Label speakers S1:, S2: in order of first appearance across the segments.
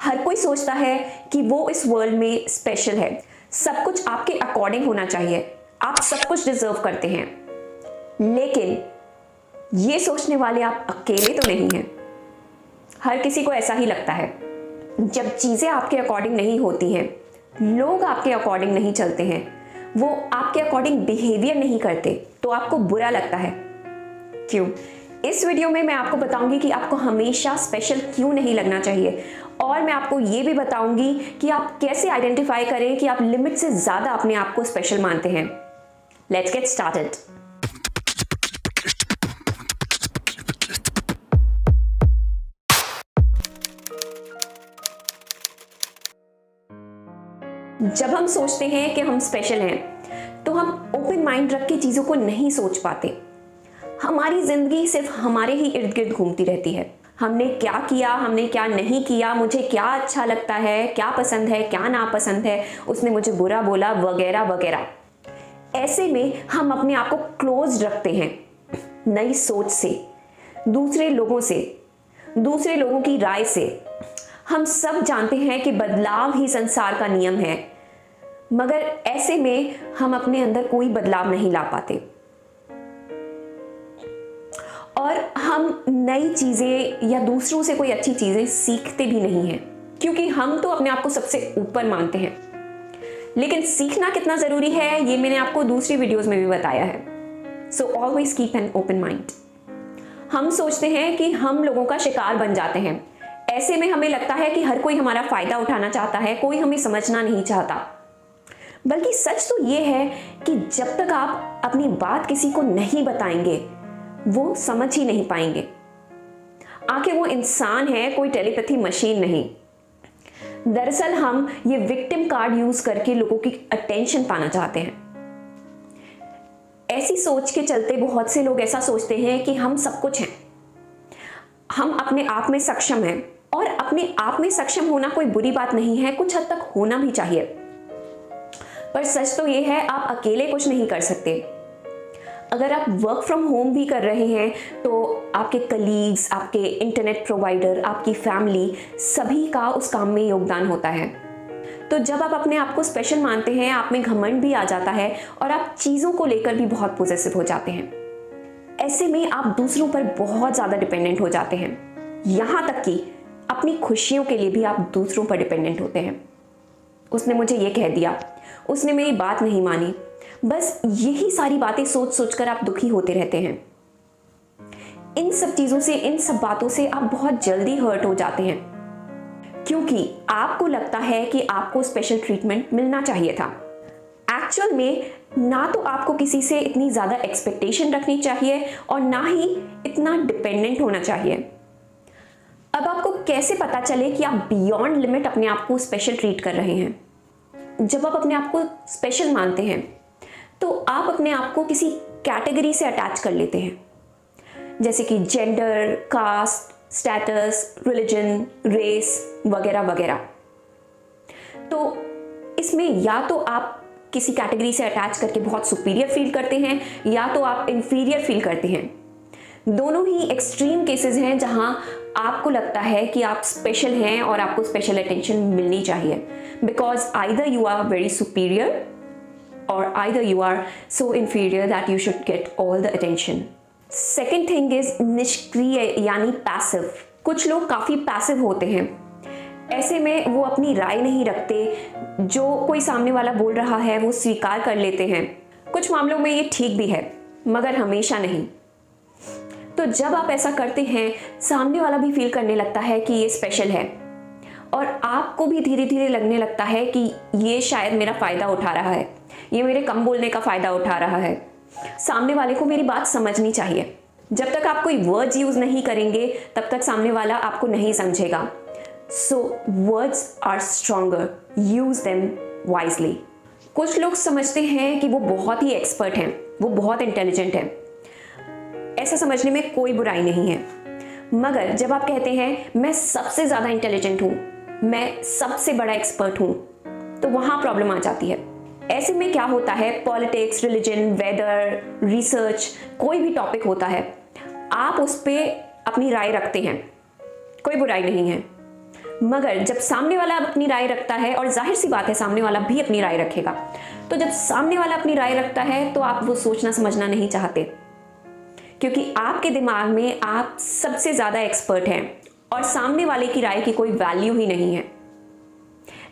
S1: हर कोई सोचता है कि वो इस वर्ल्ड में स्पेशल है, सब कुछ आपके अकॉर्डिंग होना चाहिए, आप सब कुछ डिजर्व करते हैं। लेकिन ये सोचने वाले आप अकेले तो नहीं हैं। हर किसी को ऐसा ही लगता है। जब चीज़ें आपके अकॉर्डिंग नहीं होती हैं, लोग आपके अकॉर्डिंग नहीं चलते हैं, वो आपके अकॉर्डिंग बिहेवियर नहीं करते, तो आपको बुरा लगता है। क्यों? इस वीडियो में मैं आपको बताऊंगी कि आपको हमेशा स्पेशल क्यों नहीं लगना चाहिए, और मैं आपको ये भी बताऊंगी कि आप कैसे आइडेंटिफाई करें कि आप लिमिट से ज़्यादा अपने आप को स्पेशल मानते हैं। Let's get started. जब हम सोचते हैं कि हम स्पेशल हैं, तो हम ओपन माइंड रख के चीज़ों को नहीं सोच पाते। हमारी ज़िंदगी सिर्फ हमारे ही इर्द गिर्द घूमती रहती है। हमने क्या किया, हमने क्या नहीं किया, मुझे क्या अच्छा लगता है, क्या पसंद है, क्या नापसंद है, उसने मुझे बुरा बोला, वगैरह वगैरह। ऐसे में हम अपने आप को क्लोज रखते हैं नई सोच से, दूसरे लोगों की राय से। हम सब जानते हैं कि बदलाव ही संसार का नियम है, मगर ऐसे में हम अपने अंदर कोई बदलाव नहीं ला पाते और हम नई चीजें या दूसरों से कोई अच्छी चीजें सीखते भी नहीं हैं, क्योंकि हम तो अपने आप को सबसे ऊपर मानते हैं। लेकिन सीखना कितना जरूरी है, ये मैंने आपको दूसरी वीडियोस में भी बताया है। So always keep an open mind. हम सोचते हैं कि हम लोगों का शिकार बन जाते हैं। ऐसे में हमें लगता है कि हर कोई हमारा फायदा उठाना चाहता है, कोई हमें समझना नहीं चाहता। बल्कि सच तो ये है कि जब तक आप अपनी बात किसी को नहीं बताएंगे, वो समझ ही नहीं पाएंगे। आखिर वो इंसान है, कोई टेलीपैथी मशीन नहीं। दरअसल हम ये विक्टिम कार्ड यूज करके लोगों की अटेंशन पाना चाहते हैं। ऐसी सोच के चलते बहुत से लोग ऐसा सोचते हैं कि हम सब कुछ हैं, हम अपने आप में सक्षम हैं। और अपने आप में सक्षम होना कोई बुरी बात नहीं है, कुछ हद तक होना भी चाहिए। पर सच तो ये है, आप अकेले कुछ नहीं कर सकते। अगर आप वर्क फ्रॉम होम भी कर रहे हैं, तो आपके कलीग्स, आपके इंटरनेट प्रोवाइडर, आपकी फैमिली, सभी का उस काम में योगदान होता है। तो जब आप अपने आप को स्पेशल मानते हैं, आप में घमंड भी आ जाता है और आप चीज़ों को लेकर भी बहुत पॉसेसिव हो जाते हैं। ऐसे में आप दूसरों पर बहुत ज़्यादा डिपेंडेंट हो जाते हैं, यहाँ तक कि अपनी खुशियों के लिए भी आप दूसरों पर डिपेंडेंट होते हैं। उसने मुझे ये कह दिया, उसने मेरी बात नहीं मानी, बस यही सारी बातें सोच सोचकर आप दुखी होते रहते हैं। इन सब चीज़ों से, इन सब बातों से आप बहुत जल्दी हर्ट हो जाते हैं, क्योंकि आपको लगता है कि आपको स्पेशल ट्रीटमेंट मिलना चाहिए था। एक्चुअल में ना तो आपको किसी से इतनी ज़्यादा एक्सपेक्टेशन रखनी चाहिए और ना ही इतना डिपेंडेंट होना चाहिए। अब आपको कैसे पता चले कि आप बियॉन्ड लिमिट अपने आप को स्पेशल ट्रीट कर रहे हैं? जब आप अपने आप को स्पेशल मानते हैं, तो आप अपने आप को किसी कैटेगरी से अटैच कर लेते हैं, जैसे कि gender, caste, status, religion, race वगैरह वगैरह। तो इसमें या तो आप किसी कैटेगरी से अटैच करके बहुत सुपीरियर फील करते हैं, या तो आप इंफीरियर फील करते हैं। दोनों ही एक्सट्रीम केसेस हैं जहां आपको लगता है कि आप स्पेशल हैं और आपको स्पेशल अटेंशन मिलनी चाहिए, because either you are very superior और either you are so inferior that you should get all the attention. Second thing is निष्क्रिय यानी पैसिव। कुछ लोग काफ़ी पैसिव होते हैं। ऐसे में वो अपनी राय नहीं रखते, जो कोई सामने वाला बोल रहा है वो स्वीकार कर लेते हैं। कुछ मामलों में ये ठीक भी है, मगर हमेशा नहीं। तो जब आप ऐसा करते हैं, सामने वाला भी फील करने लगता है कि ये स्पेशल है, और आपको भी धीरे धीरे लगने लगता है कि ये शायद मेरा फ़ायदा उठा रहा है, ये मेरे कम बोलने का फ़ायदा उठा रहा है, सामने वाले को मेरी बात समझनी चाहिए। जब तक आप कोई वर्ड्स यूज़ नहीं करेंगे, तब तक सामने वाला आपको नहीं समझेगा। So words are stronger, use them wisely. कुछ लोग समझते हैं कि वो बहुत ही एक्सपर्ट हैं, वो बहुत इंटेलिजेंट हैं। ऐसा समझने में कोई बुराई नहीं है, मगर जब आप कहते हैं मैं सबसे ज़्यादा इंटेलिजेंट हूँ, मैं सबसे बड़ा एक्सपर्ट हूँ, तो वहाँ प्रॉब्लम आ जाती है। ऐसे में क्या होता है, पॉलिटिक्स, रिलीजन, वेदर, रिसर्च, कोई भी टॉपिक होता है, आप उस पर अपनी राय रखते हैं, कोई बुराई नहीं है, मगर जब सामने वाला अपनी राय रखता है, और जाहिर सी बात है सामने वाला भी अपनी राय रखेगा, तो जब सामने वाला अपनी राय रखता है तो आप वो सोचना समझना नहीं चाहते, क्योंकि आपके दिमाग में आप सबसे ज़्यादा एक्सपर्ट हैं और सामने वाले की राय की कोई वैल्यू ही नहीं है।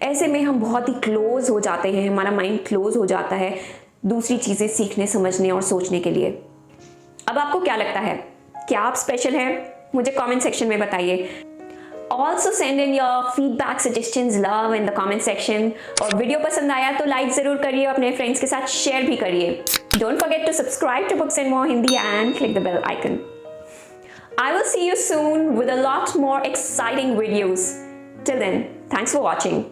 S1: ऐसे में हम बहुत ही क्लोज हो जाते हैं, हमारा माइंड क्लोज हो जाता है दूसरी चीज़ें सीखने, समझने और सोचने के लिए। अब आपको क्या लगता है, क्या आप स्पेशल हैं? मुझे कमेंट सेक्शन में बताइए। Also send in your feedback, suggestions, love in the comment section. और वीडियो पसंद आया तो लाइक ज़रूर करिए, अपने फ्रेंड्स के साथ शेयर भी करिए। Don't forget to subscribe to books and more Hindi and click the bell icon. I will see you soon with a lot more exciting videos. Till then, thanks for watching.